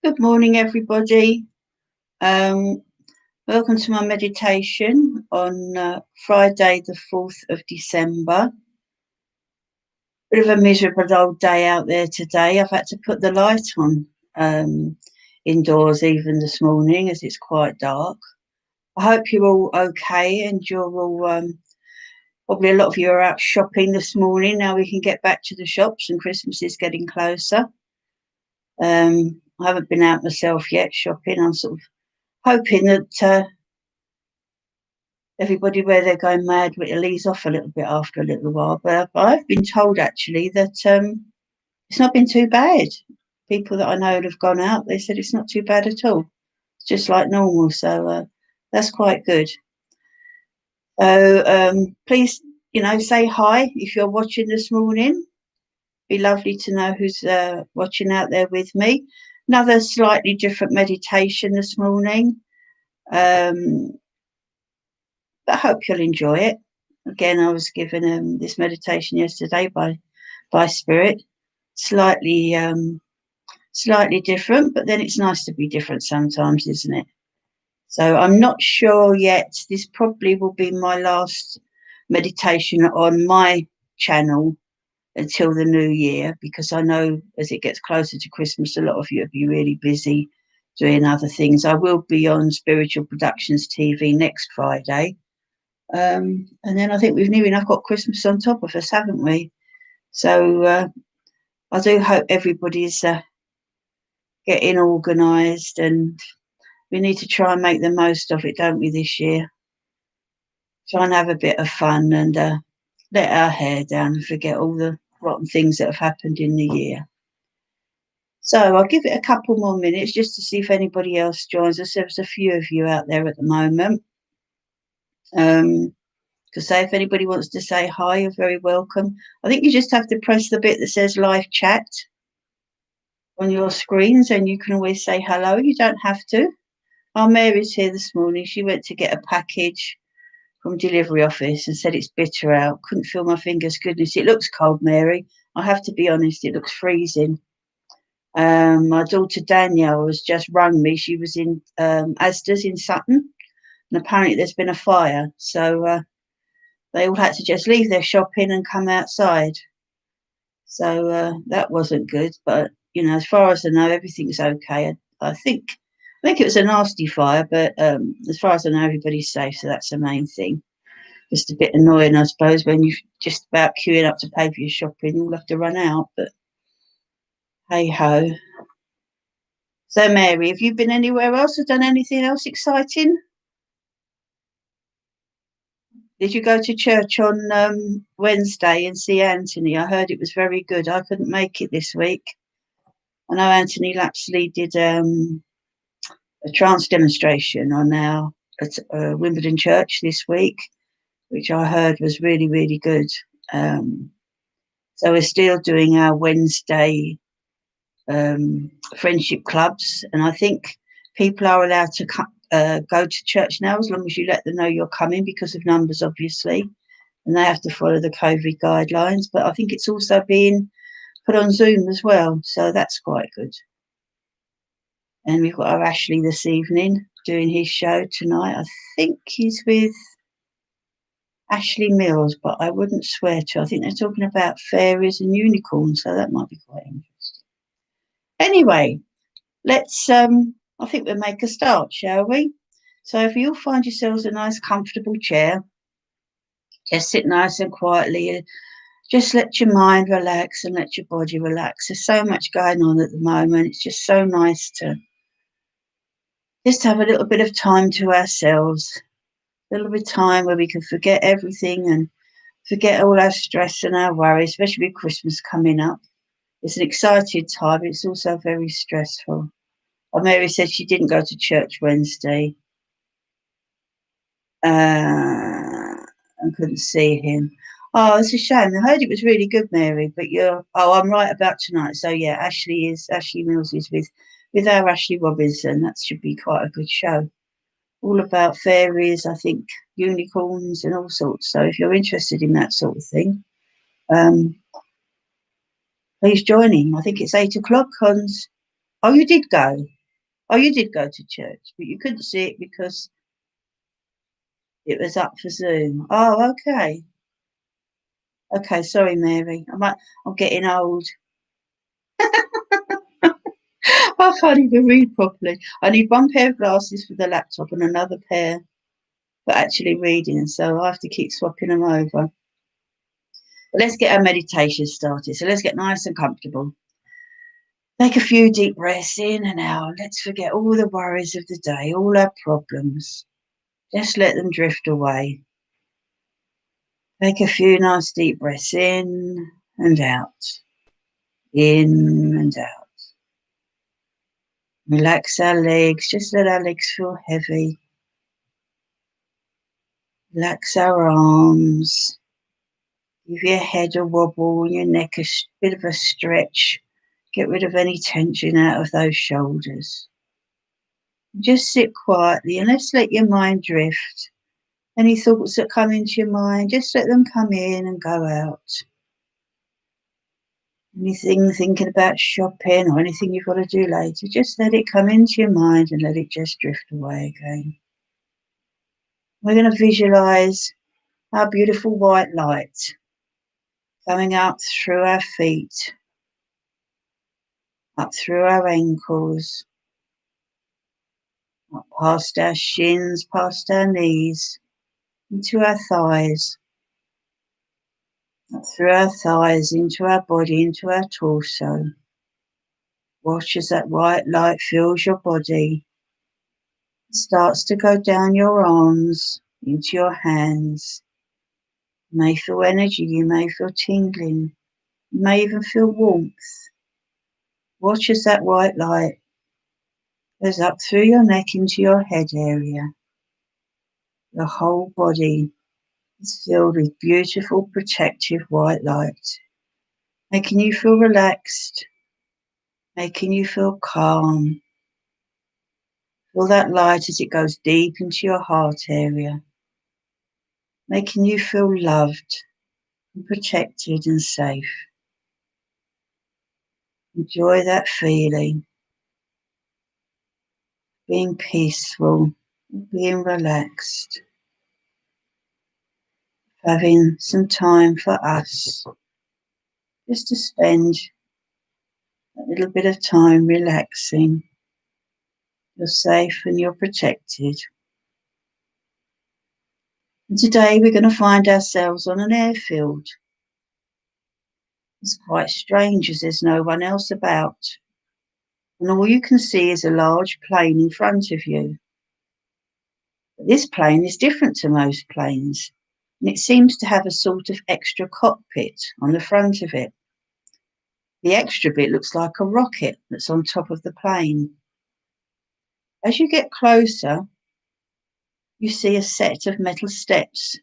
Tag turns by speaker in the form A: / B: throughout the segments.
A: Good morning, everybody. Um, Welcome to my meditation on Friday, the 4th of December. Bit of a miserable old day out there today. I've had to put the light on indoors even this morning as it's quite dark. I hope you're all okay and you're all, probably a lot of you are out shopping this morning. Now we can get back to the shops and Christmas is getting closer. I haven't been out myself yet shopping. I'm sort of hoping that everybody where they're going mad, it'll ease off a little bit after a little while. But I've been told actually that it's not been too bad. People that I know that have gone out, they said it's not too bad at all. It's just like normal. So that's quite good. So please, say hi if you're watching this morning. Be lovely to know who's watching out there with me. Another slightly different meditation this morning. But I hope you'll enjoy it. Again, I was given this meditation yesterday by Spirit, slightly different, but then it's nice to be different sometimes, isn't it? So I'm not sure yet. This probably will be my last meditation on my channel until the new year, because I know as it gets closer to Christmas, a lot of you will be really busy doing other things. I will be on Spiritual Productions TV next Friday. And then I think we've near enough got Christmas on top of us, haven't we? So I do hope everybody's getting organised, and we need to try and make the most of it, don't we, this year? Try and have a bit of fun and let our hair down and forget all the rotten things that have happened in the year. So I'll give it a couple more minutes just to see if anybody else joins us. There's a few of you out there at the moment. To say if anybody wants to say hi, you're very welcome. I think you just have to press the bit that says live chat on your screens and you can always say hello. You don't have to. Oh, Mary's here this morning. She went to get a package from delivery office and said it's bitter out. Couldn't feel my fingers. Goodness, it looks cold, Mary. I have to be honest, it looks freezing. My daughter Danielle has just rung me. She was in Asda's in Sutton, and apparently there's been a fire. So they all had to just leave their shopping and come outside. So that wasn't good. But, as far as I know, everything's okay. I think it was a nasty fire, but as far as I know, everybody's safe. So that's the main thing. Just a bit annoying, I suppose, when you're just about queuing up to pay for your shopping. You all have to run out. But hey-ho. So, Mary, have you been anywhere else or done anything else exciting? Did you go to church on Wednesday and see Anthony? I heard it was very good. I couldn't make it this week. I know Anthony Lapsley did a trance demonstration at Wimbledon Church this week, which I heard was really, really good. So we're still doing our Wednesday friendship clubs, and I think people are allowed to go to church now as long as you let them know you're coming, because of numbers, obviously, and they have to follow the COVID guidelines. But I think it's also being put on Zoom as well, so that's quite good. And we've got our Ashley this evening doing his show tonight. I think he's with Ashley Mills, but I wouldn't swear to. I think they're talking about fairies and unicorns, so that might be quite interesting. Anyway, let's I think we'll make a start, shall we? So if you'll find yourselves a nice comfortable chair, just sit nice and quietly, just let your mind relax and let your body relax. There's so much going on at the moment. It's just so nice to just have a little bit of time to ourselves, a little bit of time where we can forget everything and forget all our stress and our worries, especially with Christmas coming up. It's an exciting time. It's also very stressful. Mary said she didn't go to church Wednesday and couldn't see him. Oh, it's a shame. I heard it was really good, Mary, but I'm right about tonight. So yeah, Ashley Mills is with our Ashley Robinson. That should be quite a good show. All about fairies, I think, unicorns and all sorts. So if you're interested in that sort of thing, please join him. I think it's 8:00 on. Oh, you did go. Oh, you did go to church, but you couldn't see it because it was up for Zoom. Oh, okay. Okay, sorry, Mary. I'm getting old. I can't even read properly. I need one pair of glasses for the laptop and another pair for actually reading, so I have to keep swapping them over. But let's get our meditation started. So let's get nice and comfortable. Take a few deep breaths in and out. Let's forget all the worries of the day, all our problems. Just let them drift away. Take a few nice deep breaths in and out. In and out. Relax our legs. Just let our legs feel heavy. Relax our arms. Give your head a wobble and your neck a bit of a stretch. Get rid of any tension out of those shoulders. Just sit quietly and let's let your mind drift. Any thoughts that come into your mind, just let them come in and go out. Anything thinking about shopping or anything you've got to do later, just let it come into your mind and let it just drift away again. We're going to visualize our beautiful white light coming up through our feet, up through our ankles, up past our shins, past our knees, into our thighs, up through our thighs, into our body, into our torso. Watch as that white light fills your body. It starts to go down your arms, into your hands. You may feel energy, you may feel tingling, you may even feel warmth. Watch as that white light goes up through your neck into your head area. Your whole body is filled with beautiful, protective white light, making you feel relaxed, making you feel calm. Feel that light as it goes deep into your heart area, making you feel loved and protected and safe. Enjoy that feeling, being peaceful, being relaxed, having some time for us, just to spend a little bit of time relaxing. You're safe and you're protected. And today we're going to find ourselves on an airfield. It's quite strange as there's no one else about. And all you can see is a large plane in front of you. But this plane is different to most planes, and it seems to have a sort of extra cockpit on the front of it. The extra bit looks like a rocket that's on top of the plane. As you get closer, you see a set of metal steps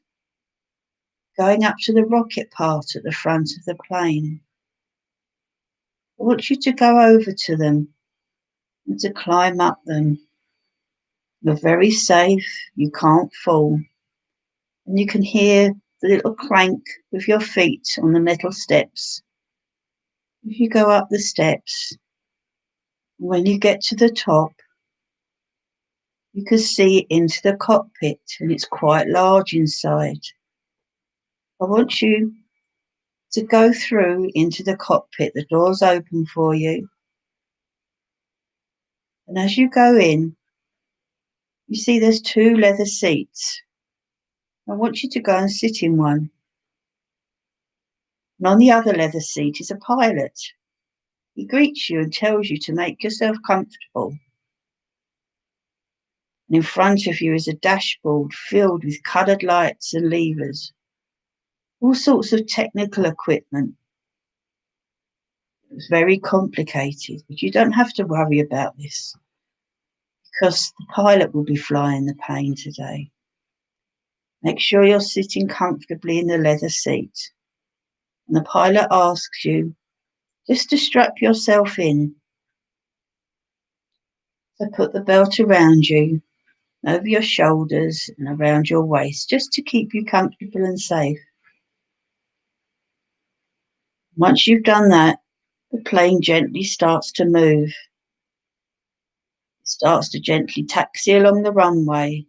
A: going up to the rocket part at the front of the plane. I want you to go over to them and to climb up them. You're very safe, you can't fall, and you can hear the little clank of your feet on the metal steps. If you go up the steps, when you get to the top, you can see into the cockpit, and it's quite large inside. I want you to go through into the cockpit. The door's open for you. And as you go in, you see there's 2 leather seats. I want you to go and sit in one. And on the other leather seat is a pilot. He greets you and tells you to make yourself comfortable. And in front of you is a dashboard filled with coloured lights and levers. All sorts of technical equipment. It's very complicated, but you don't have to worry about this because the pilot will be flying the plane today. Make sure you're sitting comfortably in the leather seat. And the pilot asks you just to strap yourself in. So put the belt around you, over your shoulders and around your waist, just to keep you comfortable and safe. Once you've done that, the plane gently starts to move. It starts to gently taxi along the runway,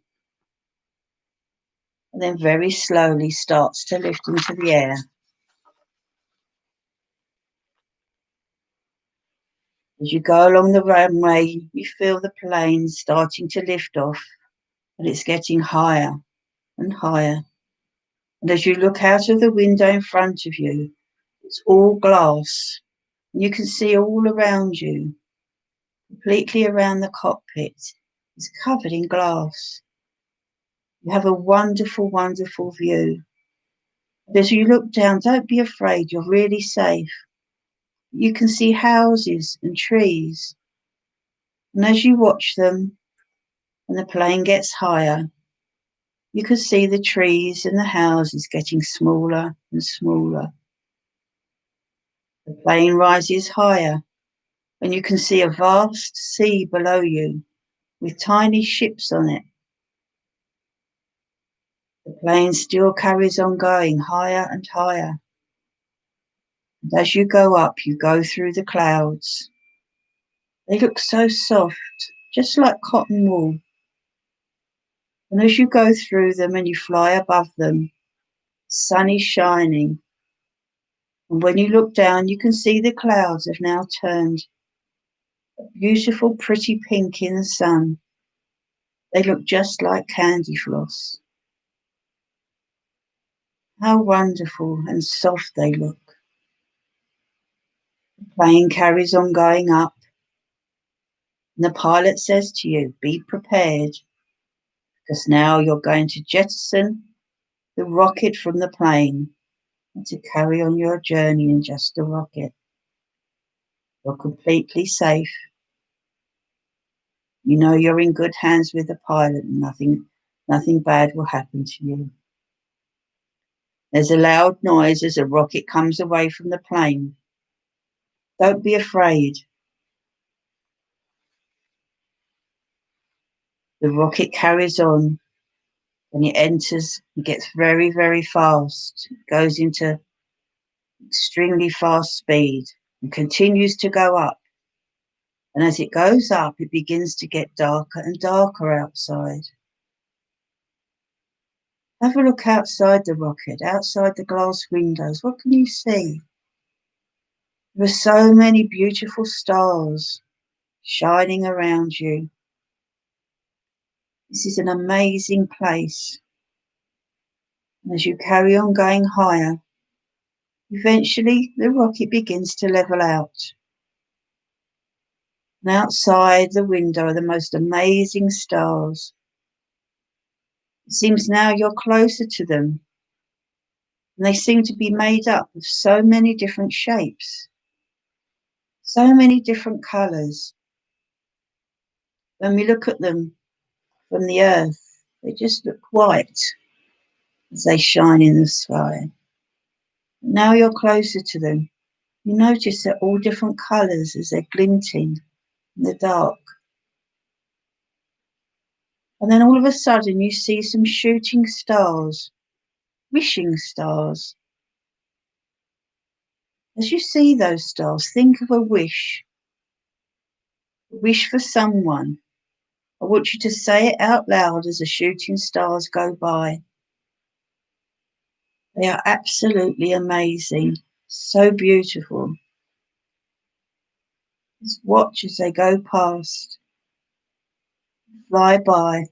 A: and then very slowly starts to lift into the air. As you go along the runway, you feel the plane starting to lift off, and it's getting higher and higher. And as you look out of the window in front of you, it's all glass, and you can see all around you, completely around the cockpit, is covered in glass. You have a wonderful, wonderful view. And as you look down, don't be afraid, you're really safe. You can see houses and trees. And as you watch them and the plane gets higher, you can see the trees and the houses getting smaller and smaller. The plane rises higher, and you can see a vast sea below you with tiny ships on it. The plane still carries on going higher and higher. And as you go up, you go through the clouds. They look so soft, just like cotton wool. And as you go through them and you fly above them, the sun is shining. And when you look down, you can see the clouds have now turned a beautiful, pretty pink in the sun. They look just like candy floss. How wonderful and soft they look. The plane carries on going up, and the pilot says to you, be prepared, because now you're going to jettison the rocket from the plane and to carry on your journey in just a rocket. You're completely safe. You know you're in good hands with the pilot and nothing bad will happen to you. There's a loud noise as a rocket comes away from the plane. Don't be afraid. The rocket carries on and it gets very, very fast. It goes into extremely fast speed and continues to go up. And as it goes up, it begins to get darker and darker outside. Have a look outside the rocket, outside the glass windows. What can you see? There are so many beautiful stars shining around you. This is an amazing place. And as you carry on going higher, eventually the rocket begins to level out. And outside the window are the most amazing stars. It seems now you're closer to them. And they seem to be made up of so many different shapes, so many different colours. When we look at them from the earth, they just look white as they shine in the sky. Now you're closer to them. You notice they're all different colours as they're glinting in the dark. And then all of a sudden you see some shooting stars, wishing stars. As you see those stars, think of a wish for someone. I want you to say it out loud as the shooting stars go by. They are absolutely amazing, so beautiful. Just watch as they go past, fly by,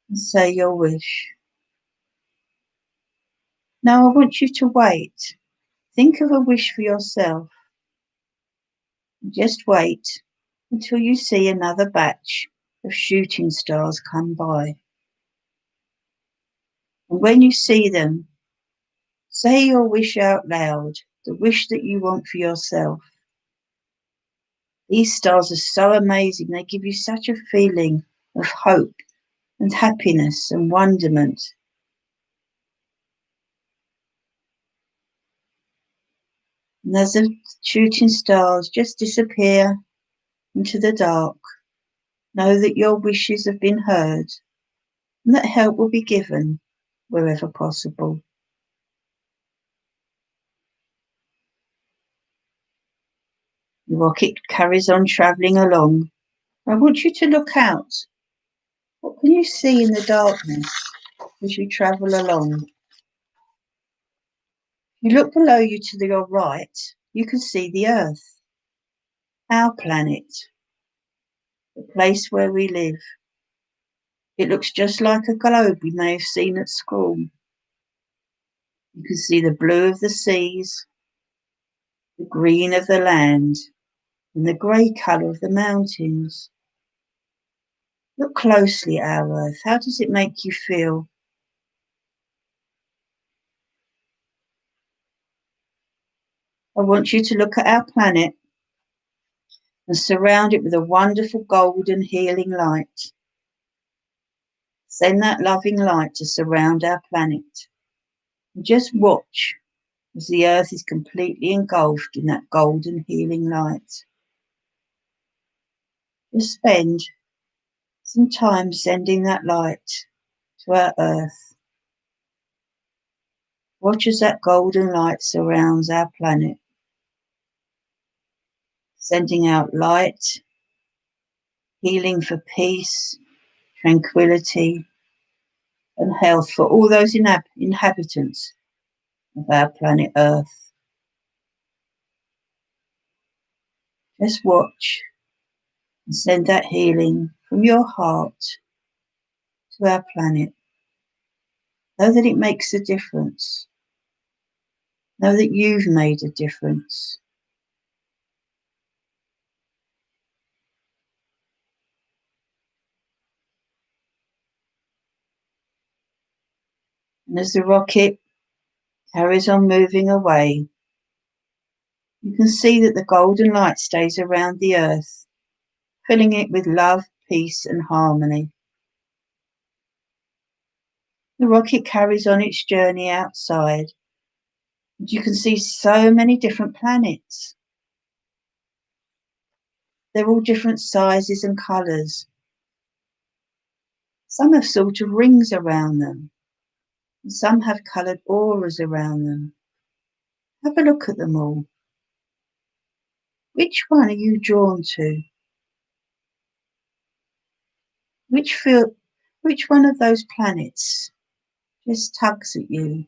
A: and say your wish. Now I want you to wait. Think of a wish for yourself. Just wait until you see another batch of shooting stars come by. And when you see them, say your wish out loud, the wish that you want for yourself. These stars are so amazing. They give you such a feeling of hope and happiness and wonderment. And as the shooting stars just disappear into the dark, know that your wishes have been heard and that help will be given wherever possible. The rocket carries on travelling along. I want you to look out. What can you see in the darkness as you travel along? You look below you to your right, you can see the Earth, our planet, the place where we live. It looks just like a globe we may have seen at school. You can see the blue of the seas, the green of the land, and the grey colour of the mountains. Look closely at our Earth. How does it make you feel? I want you to look at our planet and surround it with a wonderful golden healing light. Send that loving light to surround our planet. And just watch as the Earth is completely engulfed in that golden healing light. Just spend some time sending that light to our Earth. Watch as that golden light surrounds our planet, sending out light, healing for peace, tranquility, and health for all those inhabitants of our planet Earth. Just watch and send that healing from your heart to our planet. Know that it makes a difference. Know that you've made a difference. And as the rocket carries on moving away, you can see that the golden light stays around the Earth, filling it with love, peace, and harmony. The rocket carries on its journey outside, and you can see so many different planets. They're all different sizes and colours. Some have sort of rings around them, and some have coloured auras around them. Have a look at them all. Which one are you drawn to? Which one of those planets just tugs at you,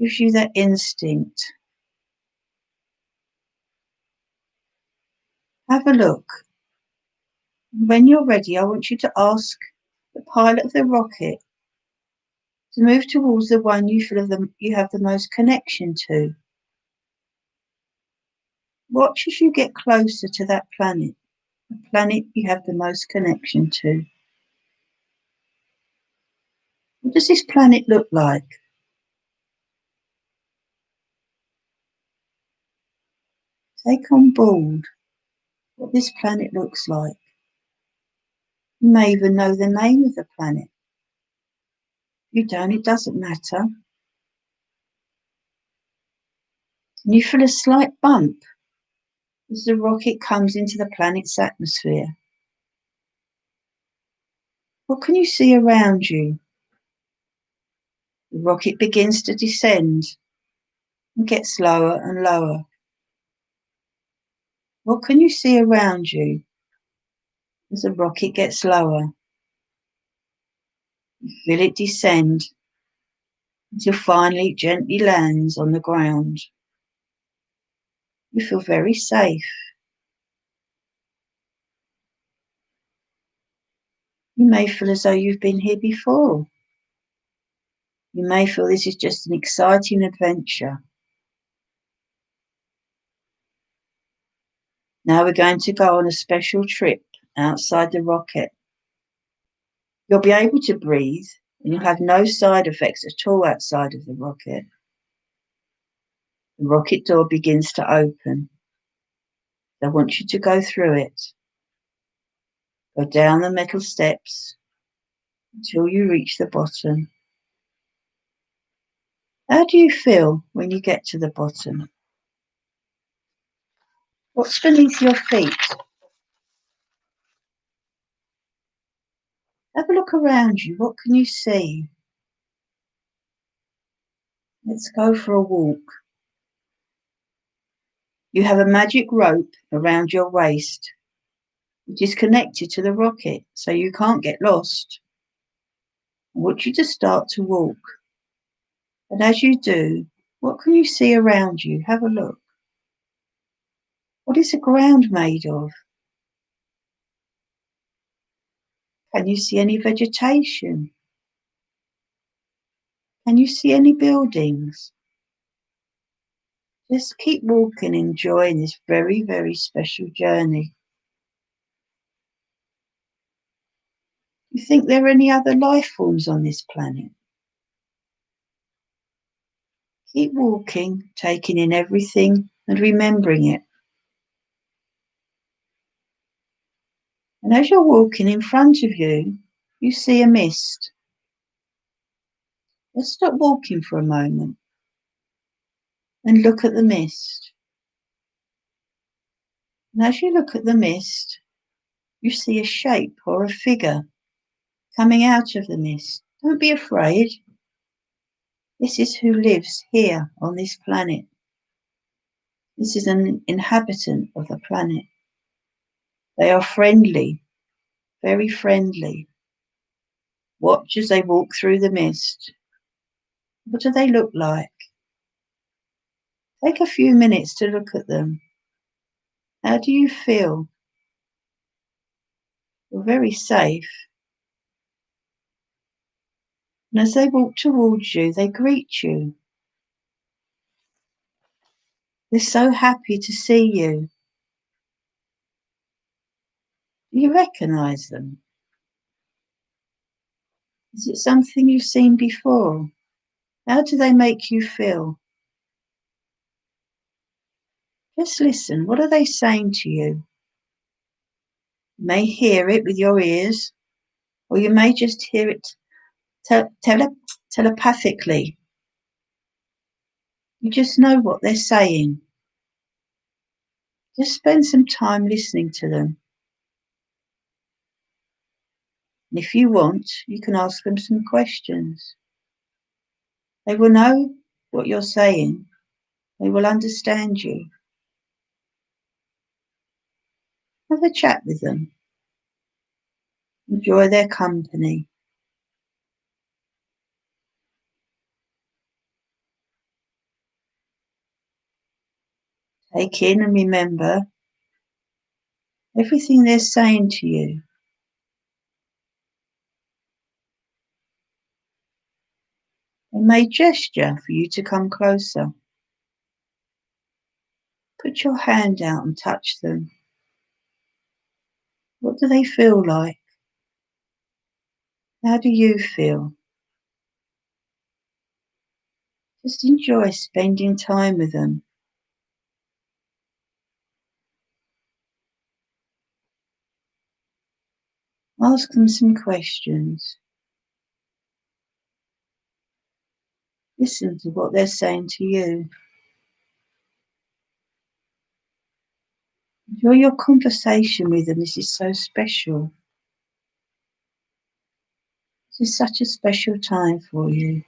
A: gives you that instinct? Have a look. When you're ready, I want you to ask the pilot of the rocket to move towards the one you feel you have the most connection to. Watch as you get closer to that planet, the planet you have the most connection to. What does this planet look like? Take on board what this planet looks like. You may even know the name of the planet. If you don't, it doesn't matter. And you feel a slight bump as the rocket comes into the planet's atmosphere. What can you see around you? The rocket begins to descend and gets lower and lower. What can you see around you as the rocket gets lower? You feel it descend until finally it gently lands on the ground. You feel very safe. You may feel as though you've been here before. You may feel this is just an exciting adventure. Now we're going to go on a special trip outside the rocket. You'll be able to breathe and you'll have no side effects at all outside of the rocket. The rocket door begins to open. I want you to go through it. Go down the metal steps until you reach the bottom. How do you feel when you get to the bottom? What's beneath your feet? Have a look around you. What can you see? Let's go for a walk. You have a magic rope around your waist, which is connected to the rocket, so you can't get lost. I want you to start to walk. And as you do, what can you see around you? Have a look. What is the ground made of? Can you see any vegetation? Can you see any buildings? Just keep walking, enjoying this very, very special journey. Do you think there are any other life forms on this planet? Keep walking, taking in everything and remembering it. And as you're walking, in front of you, you see a mist. Let's stop walking for a moment and look at the mist. And as you look at the mist, you see a shape or a figure coming out of the mist. Don't be afraid. This is who lives here on this planet. This is an inhabitant of the planet. They are friendly, very friendly. Watch as they walk through the mist. What do they look like? Take a few minutes to look at them. How do you feel? You're very safe. And as they walk towards you, they greet you. They're so happy to see you. Do you recognize them? Is it something you've seen before? How do they make you feel? Just listen. What are they saying to you? You may hear it with your ears, or you may just hear it telepathically. You just know what they're saying. Just spend some time listening to them. And if you want, you can ask them some questions. They will know what you're saying. They will understand you. Have a chat with them. Enjoy their company. Take in and remember everything they're saying to you. They may gesture for you to come closer. Put your hand out and touch them. What do they feel like? How do you feel? Just enjoy spending time with them. Ask them some questions. Listen to what they're saying to you. Enjoy your conversation with them. This is so special. This is such a special time for you.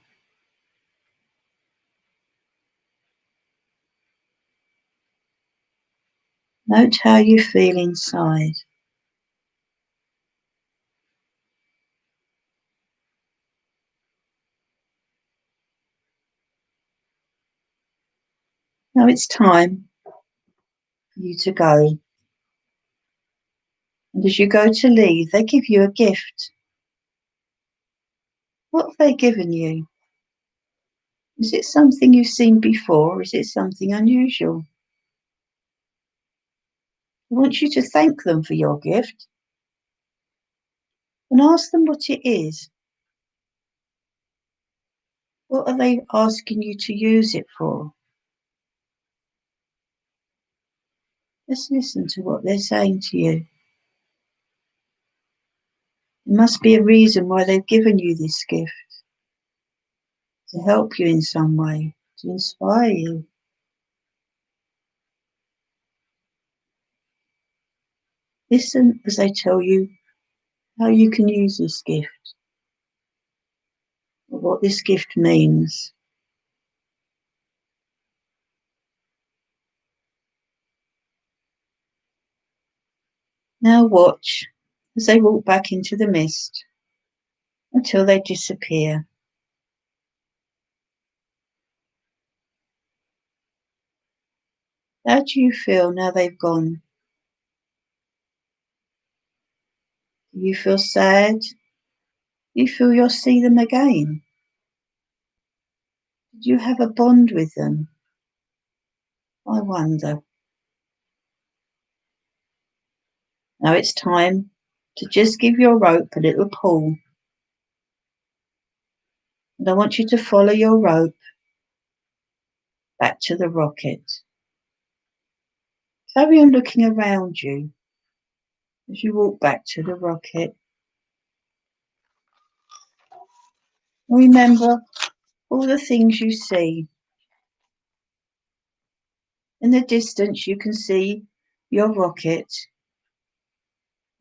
A: Note how you feel inside. Now it's time for you to go. And as you go to leave, they give you a gift. What have they given you? Is it something you've seen before, or is it something unusual? I want you to thank them for your gift and ask them what it is. What are they asking you to use it for? Just listen to what they're saying to you. There must be a reason why they've given you this gift. To help you in some way, to inspire you. Listen as they tell you how you can use this gift, or what this gift means. Now watch as they walk back into the mist until they disappear. How do you feel now they've gone? Do you feel sad? Do you feel you'll see them again? Did you have a bond with them? I wonder. Now it's time to just give your rope a little pull. And I want you to follow your rope back to the rocket. Carry on looking around you as you walk back to the rocket. Remember all the things you see. In the distance, you can see your rocket.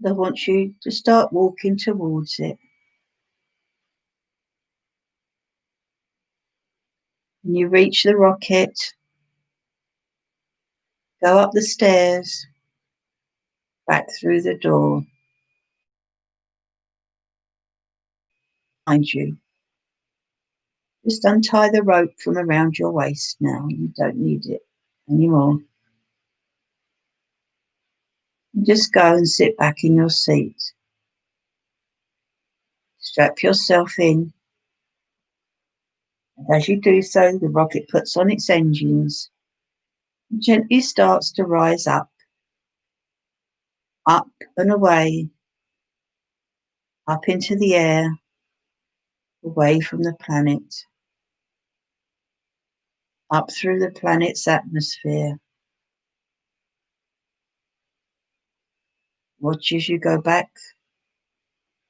A: I want you to start walking towards it. When you reach the rocket, go up the stairs, back through the door behind you. Just untie the rope from around your waist now. You don't need it anymore. And just go and sit back in your seat. Strap yourself in. And as you do so, the rocket puts on its engines and gently starts to rise up and away, up into the air, away from the planet, up through the planet's atmosphere. Watch as you go back,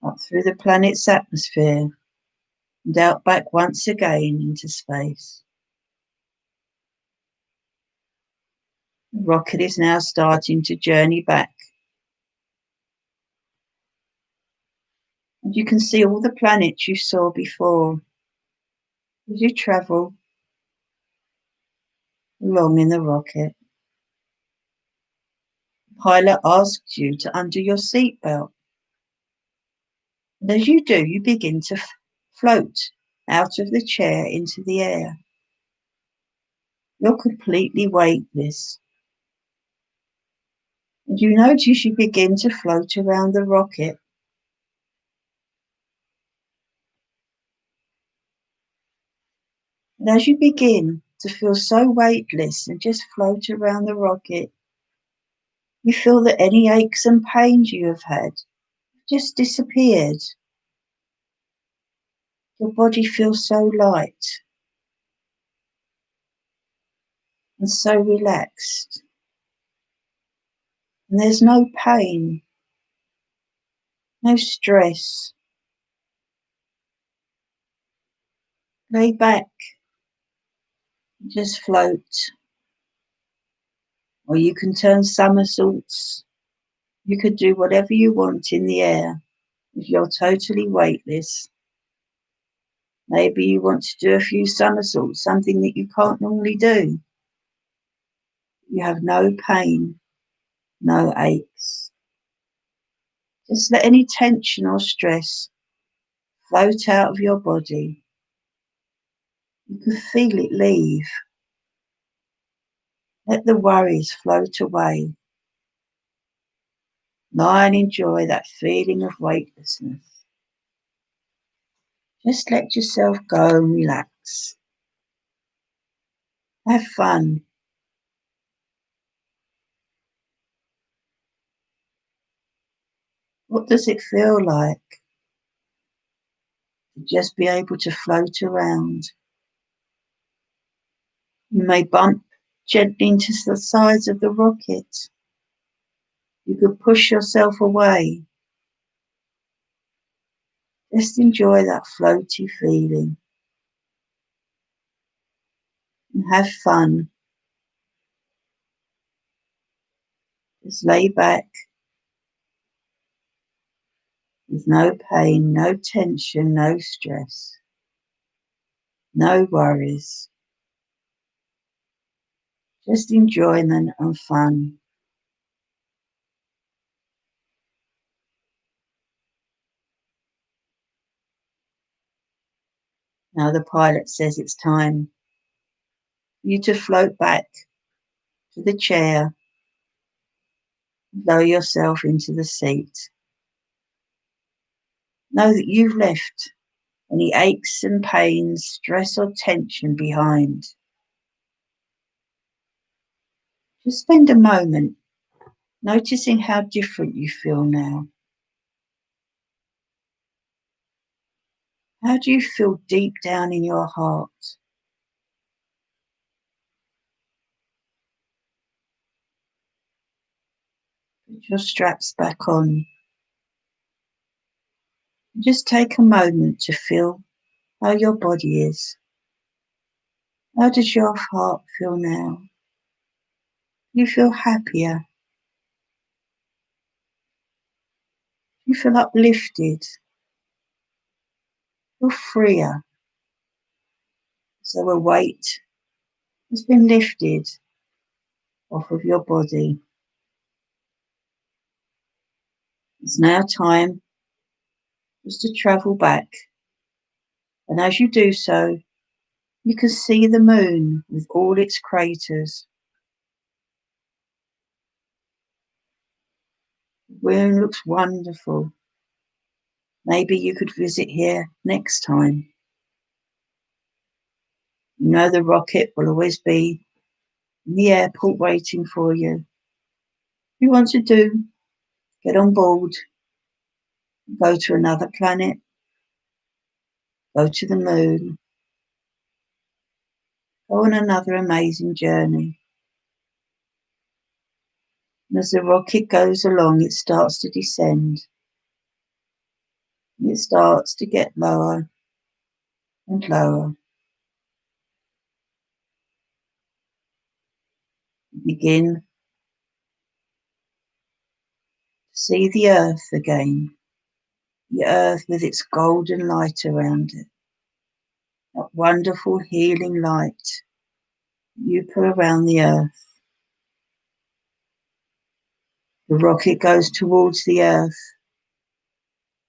A: up through the planet's atmosphere, and out back once again into space. The rocket is now starting to journey back. And you can see all the planets you saw before as you travel along in the rocket. The pilot asks you to undo your seatbelt. And as you do, you begin to float out of the chair into the air. You're completely weightless. And you notice you begin to float around the rocket. And as you begin to feel so weightless and just float around the rocket, you feel that any aches and pains you have had just disappeared. Your body feels so light and so relaxed. And there's no pain, no stress. Lay back, just float. Or you can turn somersaults. You could do whatever you want in the air if you're totally weightless. Maybe you want to do a few somersaults, something that you can't normally do. You have no pain, no aches. Just let any tension or stress float out of your body. You can feel it leave. Let the worries float away. Lie and enjoy that feeling of weightlessness. Just let yourself go and relax. Have fun. What does it feel like to just be able to float around? You may bump gently into the sides of the rocket. You could push yourself away. Just enjoy that floaty feeling and have fun. Just lay back with no pain, no tension, no stress, no worries. Just enjoyment and fun. Now the pilot says it's time for you to float back to the chair, lower yourself into the seat. Know that you've left any aches and pains, stress or tension behind. Just spend a moment noticing how different you feel now. How do you feel deep down in your heart? Put your straps back on. Just take a moment to feel how your body is. How does your heart feel now? You feel happier. You feel uplifted. Feel freer. So a weight has been lifted off of your body. It's now time just to travel back. And as you do so, you can see the moon with all its craters. The moon looks wonderful. Maybe you could visit here next time. You know the rocket will always be in the airport waiting for you. What you want to do, get on board, go to another planet, go to the moon, go on another amazing journey. And as the rocket goes along, it starts to descend. And it starts to get lower and lower. You begin to see the earth again. The earth with its golden light around it. That wonderful healing light you put around the earth. The rocket goes towards the earth.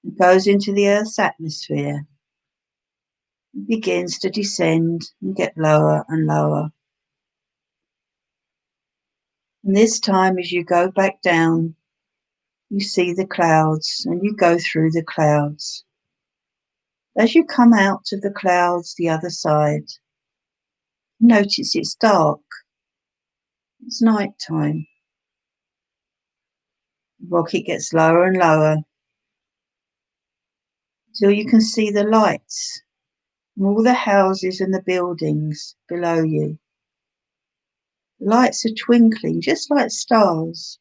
A: It goes into the earth's atmosphere. It begins to descend and get lower and lower. And this time, as you go back down, you see the clouds and you go through the clouds. As you come out of the clouds the other side, notice it's dark. It's night time. The rocket gets lower and lower till you can see the lights and all the houses and the buildings below you. The lights are twinkling just like stars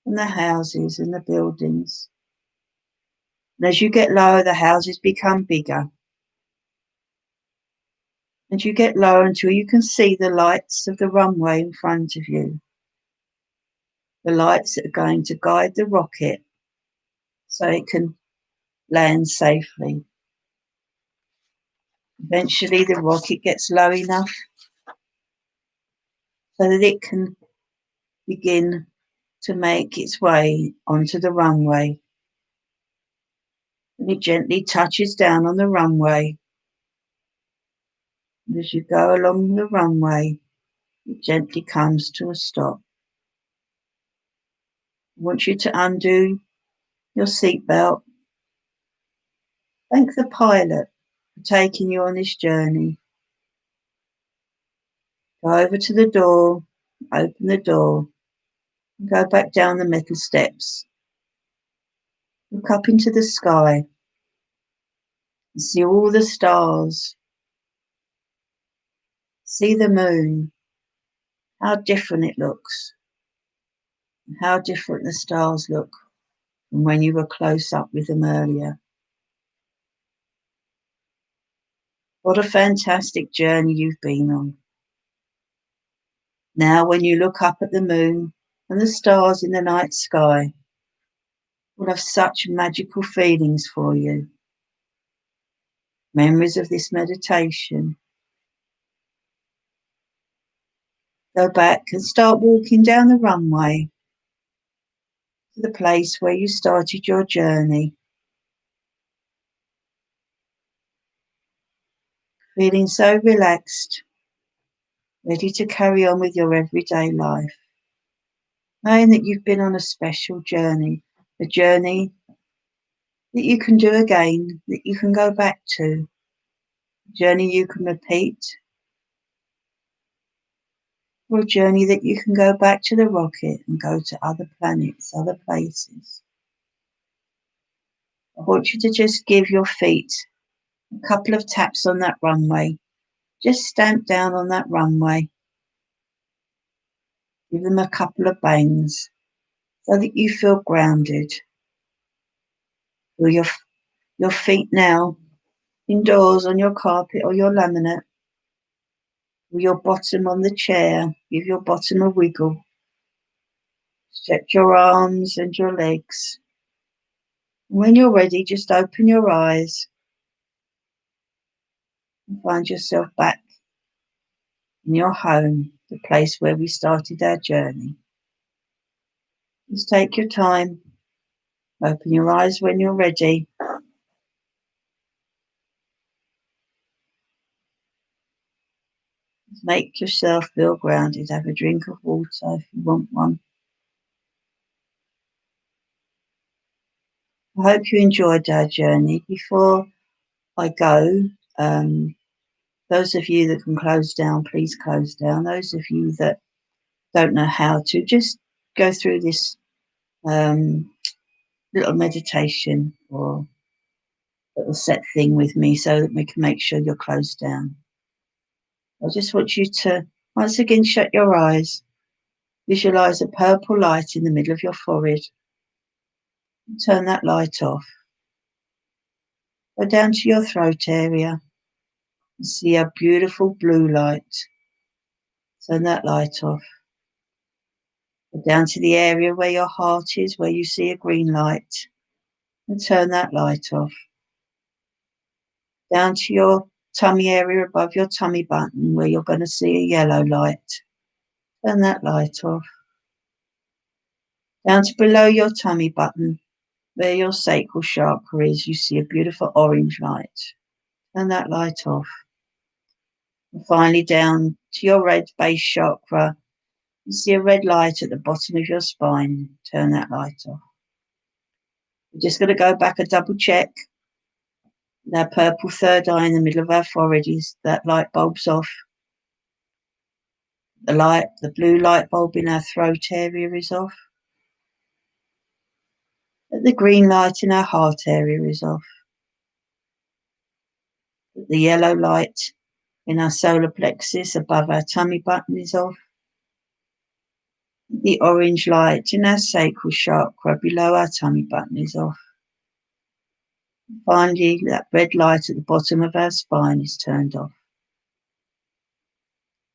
A: in the houses and the buildings. And as you get lower, the houses become bigger. And you get lower until you can see the lights of the runway in front of you. The lights that are going to guide the rocket so it can land safely. Eventually the rocket gets low enough so that it can begin to make its way onto the runway. And it gently touches down on the runway. And as you go along the runway, it gently comes to a stop. I want you to undo your seatbelt. Thank the pilot for taking you on this journey. Go over to the door, open the door, and go back down the metal steps. Look up into the sky and see all the stars. See the moon, how different it looks, and how different the stars look from when you were close up with them earlier. What a fantastic journey you've been on. Now when you look up at the moon and the stars in the night sky, will have such magical feelings for you. Memories of this meditation. Go back and start walking down the runway to the place where you started your journey. feeling so relaxed, ready to carry on with your everyday life, knowing that you've been on a special journey, a journey that you can do again, that you can go back to, a journey you can repeat, or a journey that you can go back to the rocket and go to other planets, other places. I want you to just give your feet a couple of taps on that runway. Just stamp down on that runway. Give them a couple of bangs so that you feel grounded. Feel your feet now indoors on your carpet or your laminate, or your bottom on the chair. Give your bottom a wiggle. Stretch your arms and your legs. When you're ready, just open your eyes and find yourself back in your home, the place where we started our journey. Just take your time. Open your eyes when you're ready. Make yourself feel grounded. Have a drink of water if you want one. I hope you enjoyed our journey. Before I go, those of you that can close down, please close down. Those of you that don't know how to, just go through this little meditation or little set thing with me so that we can make sure you're closed down. I just want you to once again shut your eyes. Visualize a purple light in the middle of your forehead. Turn that light off. Go down to your throat area and see a beautiful blue light. Turn that light off. Go down to the area where your heart is, where you see a green light, and turn that light off. Down to your tummy area above your tummy button, where you're going to see a yellow light. Turn that light off. Down to below your tummy button, where your sacral chakra is, you see a beautiful orange light. Turn that light off. And finally, down to your red base chakra, you see a red light at the bottom of your spine. Turn that light off. We're just going to go back a double check. That purple third eye in the middle of our forehead is that light bulb's off. The blue light bulb in our throat area is off. The green light in our heart area is off. The yellow light in our solar plexus above our tummy button is off. The orange light in our sacral chakra below our tummy button is off. Finally, that red light at the bottom of our spine is turned off.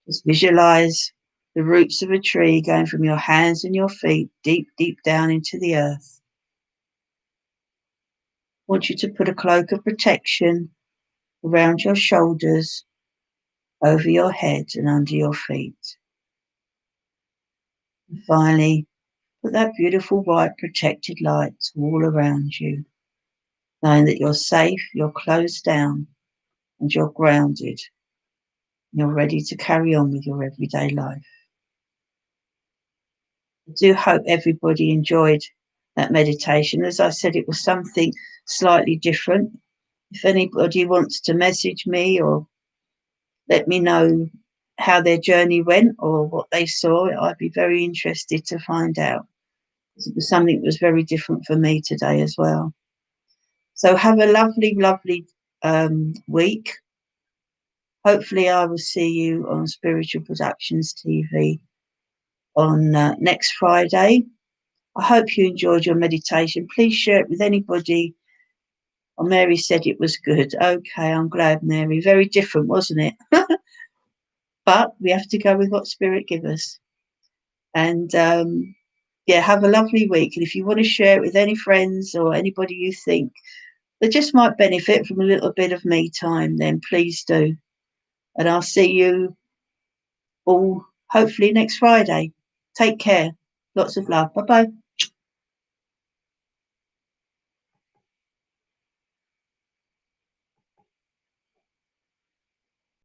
A: Just visualize the roots of a tree going from your hands and your feet deep, deep down into the earth. I want you to put a cloak of protection around your shoulders, over your head and under your feet. And finally, put that beautiful white protected light all around you, knowing that you're safe, you're closed down, and you're grounded. You're ready to carry on with your everyday life. I do hope everybody enjoyed that meditation. As I said, it was something slightly different. If anybody wants to message me or let me know how their journey went or what they saw, I'd be very interested to find out. It was something that was very different for me today as well. So have a lovely, lovely week. Hopefully I will see you on Spiritual Productions TV on next Friday. I hope you enjoyed your meditation. Please share it with anybody. Oh, Mary said it was good. Okay, I'm glad, Mary. Very different, wasn't it? But we have to go with what Spirit gives us. And yeah, have a lovely week. And if you want to share it with any friends or anybody you think that just might benefit from a little bit of me time, then please do. And I'll see you all hopefully next Friday. Take care. Lots of love. Bye-bye.